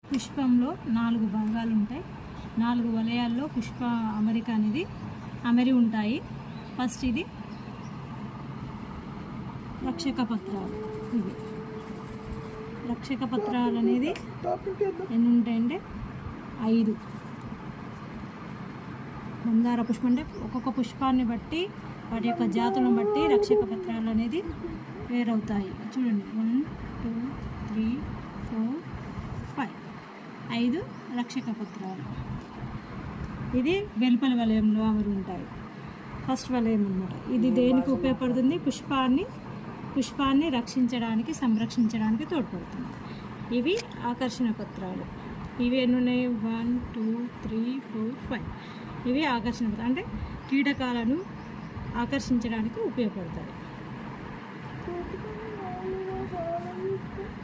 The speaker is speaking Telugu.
పుష్పంలో 4 భాగాలు ఉంటాయి. 4 వలయాల్లో పుష్ప అమరిక అనేది అమరి ఉంటాయి. ఫస్ట్ ఇది రక్షక పత్రాలు. ఇవి రక్షక పత్రాలు అనేది ఎన్ని ఉంటాయంటే 5. మందార పుష్పం అంటే ఒక్కొక్క పుష్పాన్ని బట్టి వాటి యొక్క జాతులను బట్టి రక్షక పత్రాలు అనేది వేరవుతాయి. చూడండి 1 2 3 4 5 5 రక్షక పత్రాలు. ఇది వెలుపల వలయంలో అమరు ఉంటాయి. ఫస్ట్ వలయం అన్నమాట. ఇది దేనికి ఉపయోగపడుతుంది? పుష్పాన్ని రక్షించడానికి, సంరక్షించడానికి తోడ్పడుతుంది. ఇవి ఆకర్షణ పత్రాలు. ఇవి ఎన్ని ఉన్నాయి? 1 2 3 4 5. ఇవి ఆకర్షణ పత్రాలు అంటే కీటకాలను ఆకర్షించడానికి ఉపయోగపడతాయి.